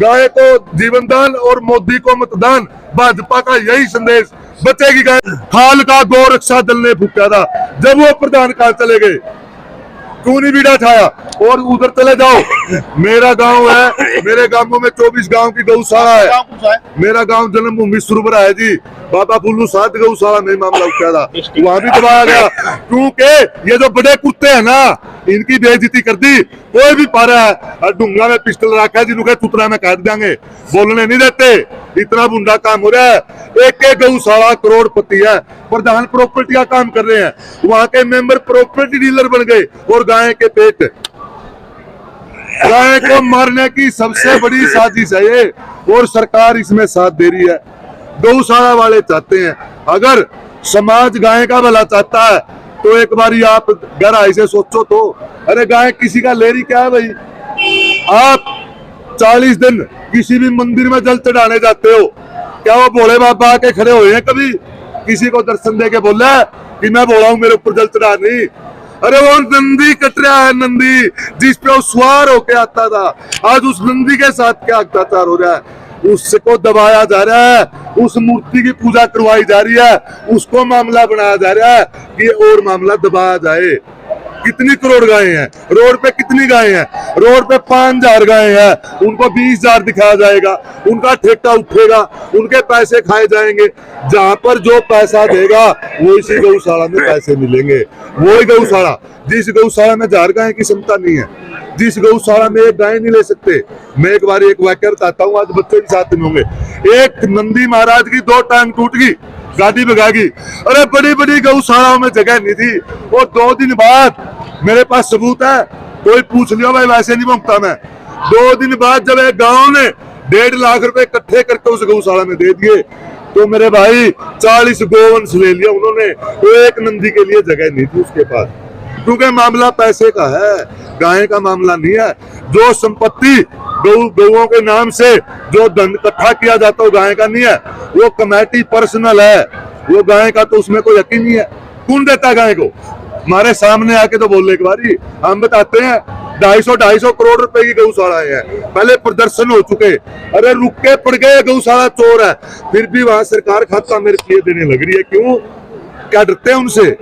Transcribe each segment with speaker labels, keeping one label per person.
Speaker 1: गाय को जीवन दान और मोदी को मतदान, भाजपा का यही संदेश। बचेगी गाय। खाल का गौ रक्षा दल ने फूका था, जब वो प्रधान कहाँ चले गए, क्यों नहीं बीड़ा उठाया? और उधर चले जाओ, मेरा गांव है, मेरे गांवों में 24 गांव की गौशाला है। मेरा गांव जन्मभूमि सुरबरा है जी, बाबा फुल्लू साथ गौशाला में मामला उठा था, वहां भी दबाया गया, क्योंकि ये जो बड़े कुत्ते हैं ना, इनकी बेइज्जती कर दी। कोई भी पा रहा है और डूंगा में पिस्टल रखा है, जिन्होंने चुतरा में काट देंगे, बोलने नहीं देते। इतना बुंडा काम हो रहा है। एक एक गौशाला करोड़पति है, प्रधान प्रॉपर्टी का काम कर रहे हैं, वहां के मेंबर प्रॉपर्टी डीलर बन गए। और गाय के पेट, गाय को मारने की सबसे बड़ी साजिश है ये, और सरकार इसमें साथ दे रही है। गौशाला वाले चाहते हैं, अगर समाज गाय का भला चाहता है तो एक बारी आप गहराई से सोचो तो। अरे गाय किसी का ले रही क्या है भाई? आप 40 दिन किसी भी मंदिर में जल चढ़ाने जाते हो, क्या वो भोले बाबा आके खड़े हुए हैं कभी? किसी को दर्शन दे के बोला कि मैं बोला हूं मेरे ऊपर जल चढ़ा नहीं? अरे वो नंदी कट रहा है, नंदी जिस पे वो सवार होके आता था, आज उस नंदी के साथ क्या अत्याचार हो रहा है? उसको दबाया जा रहा है, उस मूर्ति की पूजा करवाई जा रही है, उसको मामला बनाया जा रहा है कि और मामला दबाया जाए। कितनी करोड़ गायें हैं रोड पे? कितनी गायें हैं रोड पे? 5000 गायें हैं, उनको 20,000 दिखाया जाएगा, उनका ठेका उठेगा, उनके पैसे खाए जाएंगे। जहां पर जो पैसा देगा वो इसी गौशाला में पैसे मिलेंगे। वही गौशाला, जिस गौशाला में 1000 गाय की क्षमता नहीं है, जिस गौशाला में एक गाय नहीं ले सकते। मैं एक बार एक वाक्य बताता हूँ, आज बच्चे भी साथ में होंगे। एक नंदी महाराज की 2 टांग टूट गई, गाड़ी भगागी। अरे बड़ी बड़ी गौशालाओं में जगह नहीं थी। और 2 दिन बाद, मेरे पास सबूत है, कोई पूछ लियो भाई, वैसे नहीं मांगता मैं। 2 दिन बाद जब एक गांव ने 1.5 लाख रुपए इकट्ठे करके उस गौशाला में दे दिए, तो मेरे भाई 40 गोवंश ले लिया उन्होंने। तो एक नंदी के लिए जगह नहीं थी उसके पास, क्योंकि मामला पैसे का है, गाय का मामला नहीं है। जो संपत्ति गौओं के नाम से जो धन इकट्ठा किया जाता है, गाय का नहीं है, वो कमेटी पर्सनल है। वो गाय का तो उसमें कोई यकीन नहीं है। कौन देता गाय को? हमारे सामने आके तो बोल एक बारी, हम बताते हैं 250 करोड़ रुपए की गौशाला है, पहले प्रदर्शन हो चुके। अरे रुके पड़ गए, गौशाला चोर है, फिर भी वहां सरकार खाता मेरे लिए देने लग रही है। क्यों? क्या डरते हैं उनसे?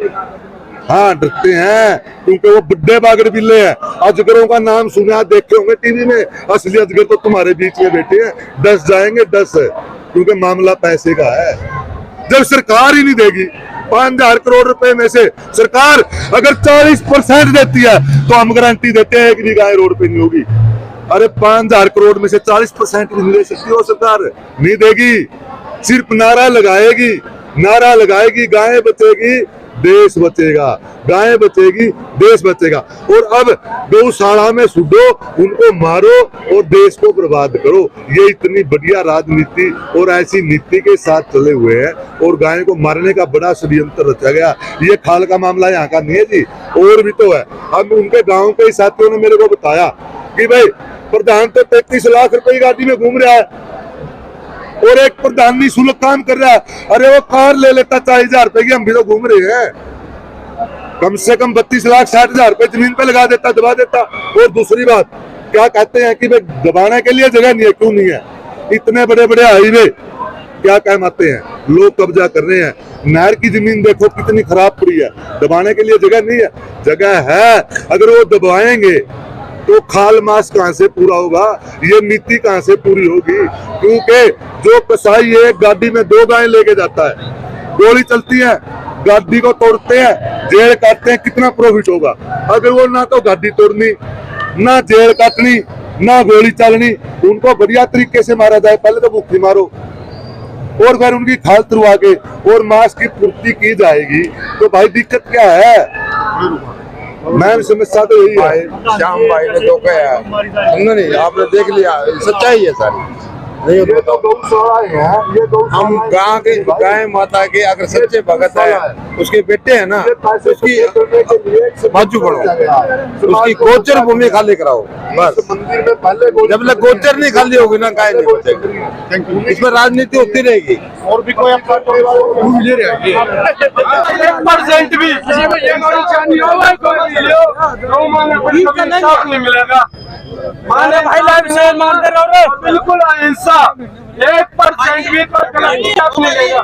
Speaker 1: हाँ डरते हैं, क्योंकि वो बुड्ढे बागड़ बिल्ले हैं। अजगरों का नाम सुना, देखे होंगे टीवी में, असली अजगर तो तुम्हारे बीच में बैठे हैं। 10 जाएंगे 10, क्योंकि मामला पैसे का है। जब सरकार ही नहीं देगी, 5000 करोड़ रुपए में से सरकार अगर 40% देती है, तो हम गारंटी देते हैं कि भी गाय रोड पे नहीं होगी। अरे 5000 करोड़ में से 40% नहीं दे सकती हो सरकार, नहीं देगी। सिर्फ नारा लगाएगी, नारा लगाएगी, गाय बचेगी देश बचेगा, गाय बचेगी देश बचेगा। और अब गौशाला में सुडो, उनको मारो और देश को बर्बाद करो। ये इतनी बढ़िया राजनीति और ऐसी नीति के साथ चले हुए हैं, और गाय को मारने का बड़ा षड्यंत्र रचा गया। ये खाल का मामला यहाँ का नहीं है जी, और भी तो है। हम उनके गाँव के साथियों ने मेरे को बताया कि भाई प्रधान तो 33 लाख रुपए की गाड़ी में घूम रहा है, और एक प्रधान निःशुल्क काम कर रहा है। अरे वो कार ले लेता 40,000 रुपए की, हम भी तो घूम रहे हैं। कम से कम 32 लाख 60,000 रुपए जमीन पे लगा देता, दबा देता। और दूसरी बात, क्या कहते हैं कि भाई दबाने के लिए जगह नहीं है। क्यों नहीं है? इतने बड़े बड़े हाईवे क्या कहते हैं, लोग कब्जा कर रहे हैं। नहर की जमीन देखो कितनी खराब पड़ी है, दबाने के लिए जगह नहीं है। जगह है, अगर वो दबाएंगे तो खाल मास कहां से पूरा होगा? ये नीति कहां से पूरी होगी? क्योंकि जो कसाई एक गाड़ी में 2 गाय लेके जाता है, गोली चलती है, गाड़ी को तोड़ते हैं, जेल काटते हैं, कितना प्रॉफिट होगा? अगर वो ना तो गाड़ी तोड़नी, ना जेल काटनी, ना गोली चलनी, उनको बढ़िया तरीके से मारा जाए। पहले तो भूखी मारो, और फिर उनकी खाल तुरवा के और मांस की पूर्ति की जाएगी, तो भाई दिक्कत क्या है? मैं समझता तो यही है।
Speaker 2: श्याम भाई ने तो कहा, नहीं आपने देख लिया, सच्चाई है सारी। नहीं तो बताओ,
Speaker 1: गौशाला है, ये
Speaker 2: हम गाय माता के अगर सच्चे भगत है उसके बेटे है ना, उसकी बाजू पड़ो, उसकी गोचर भूमि खाली कराओ बस।
Speaker 1: मंदिर में पहले
Speaker 2: जब तक गोचर नहीं खाली होगी ना, काय नहीं बचेगा। इसमें राजनीति होती रहेगी।
Speaker 1: और भी कोई अपना
Speaker 2: ले रहे हैं
Speaker 3: 1% भी नहीं मिलेगा। माने भाई लाइव शेयर मारते रहो रे, बिल्कुल अहिंसा। 1% भी इंसाफ मिलेगा।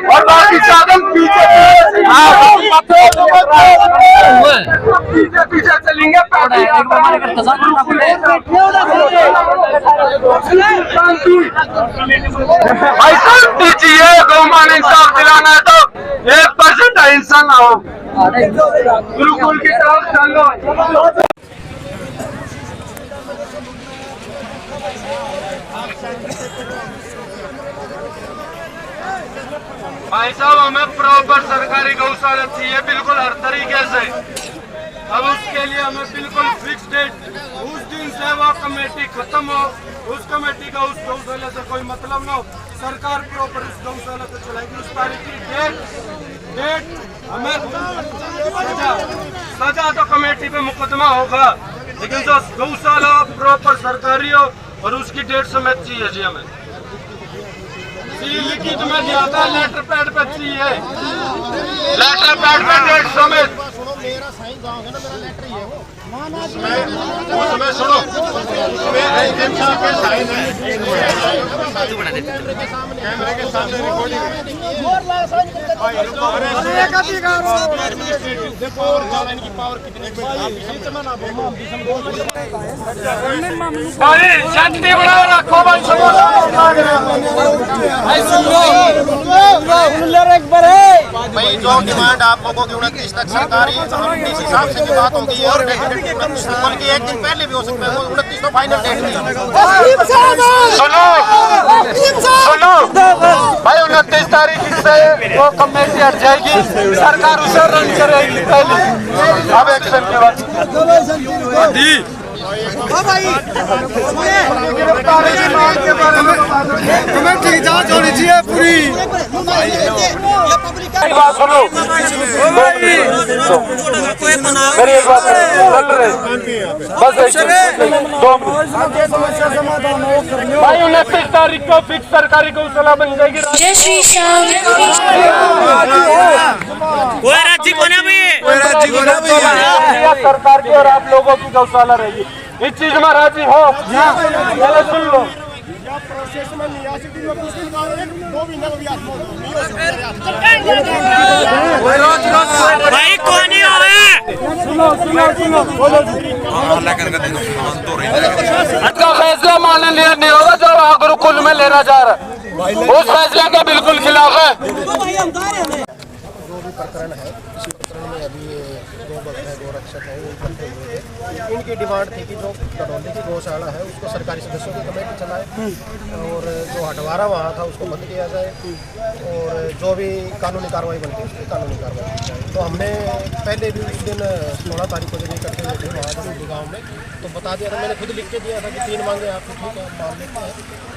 Speaker 3: और बाकी साधन पीछे पीछे चलेंगे। भाई सब दीजिए, गौमान इंसाफ दिलाना है तो 1% अहिंसा ना हो। गुरुकुल की तरफ चलो। भाई साहब हमें प्रॉपर सरकारी गौशाला चाहिए, बिल्कुल हर तरीके से। अब उसके लिए हमें बिल्कुल फिक्स डेट, उस दिन से वो कमेटी खत्म हो, उस कमेटी का उस गौशाला से कोई मतलब ना हो। सरकार प्रॉपर उस गौशाला से चलाएगी। उस तारीख की डेट हमें सजा तो कमेटी पे मुकदमा होगा, लेकिन जो गौशाला प्रॉपर सरकारी हो और उसकी डेट समेत चाहिए जी हमें। लिखित में दिया था, लेटर पैड पे चाहिए, लेटर पैड पे डेट समेत।
Speaker 4: मेरा साइन गाँव है ना, मेरा लेटर ही है वो।
Speaker 3: उसमें सुनो, उसमें एसडीएम साहब के साइन है, कैमरे के सामने रिकॉर्डिंग शांति बनाए रखो भाई।
Speaker 4: भाई जो डिमांड आप लोगों की 29 तक सरकारी इस हिसाब से बात होगी है, और बल्कि एक दिन पहले भी हो सकता है। 29 तो फाइनल डेट नहीं है।
Speaker 3: सुनो भाई, 29 तारीख से वो कमेटी हट जाएगी, सरकार उसे रन करेगी पहले। अब एक्शन के बाद
Speaker 2: कमेटी की जांच होनी चाहिए पूरी।
Speaker 3: बात सुनो, मेरी एक बात चल रही, बस 2 मिनट भाई। 29 तारीख को फिक्स सरकारी गौशाला बन जाएगी।
Speaker 5: जय श्री श्याम।
Speaker 3: सरकार की और आप लोगों की गौशाला रहेगी। इस चीज में राजी हो? पहले सुन लो।
Speaker 5: भाई कौन ही हो
Speaker 3: इसका फैसला मान लिया नहीं होगा जो वहाँ गुरुकुल में लेना जा रहा है, उस फैसले के बिल्कुल खिलाफ है।
Speaker 4: प्रकरण है, इसी प्रकरण में अभी दो भक्त है, गोरक्षक है, वो इकट्ठे हुए थे। इनकी डिमांड थी कि जो कटौती की गौशाला है उसको सरकारी सदस्यों की कमेटी चलाए, और जो हटवारा वहाँ था उसको बंद किया जाए, और जो भी कानूनी कार्रवाई बनती है उसकी कानूनी कार्रवाई की जाए। तो हमने पहले भी उस दिन 16 तारीख को जब इकट्ठे हुए थे वहाँ गाँव में, तो बता दिया था, मैंने खुद लिख के दिया था कि 3 मांगे आपको, ठीक है मान लेते हैं।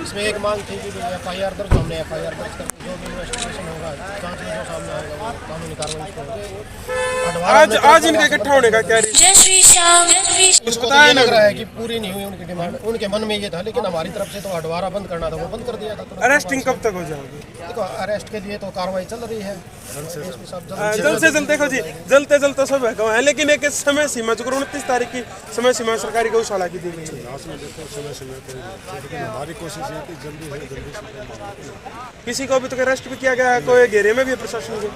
Speaker 4: इसमें एक मांग थी कि FIR दर्ज, हमने FIR दर्ज करके जो भी इन्वेस्टिगेशन होगा, जांच में जो सामने आएगा वो कानूनी कार्रवाई होगी।
Speaker 2: आज इनके इकट्ठा होने का क्या
Speaker 5: जय श्री श्याम।
Speaker 4: उसको तो ये लग रहा है कि पूरी नहीं हुई उनकी डिमांड। उनके मन में ये था, लेकिन हमारी तरफ से तो हटवारा बंद करना था, वो बंद कर दिया था।
Speaker 2: अरेस्टिंग कब तक हो जाएगी?
Speaker 4: देखो अरेस्ट के लिए तो कार्रवाई चल रही है,
Speaker 2: जल्द से जल्द। देखो जी, जल्द से जल्द तो सब है, लेकिन एक समय सीमा जो 29 तारीख की समय सीमा सरकारी गौशाला की दी गई है।
Speaker 6: हमारी कोशिश है कि जल्दी से जल्दी
Speaker 2: किसी को अभी तक अरेस्ट भी किया गया है, कोई घेरे में भी है प्रशासन को।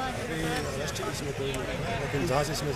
Speaker 6: इसमें कोई नहीं, लेकिन जांच इसमें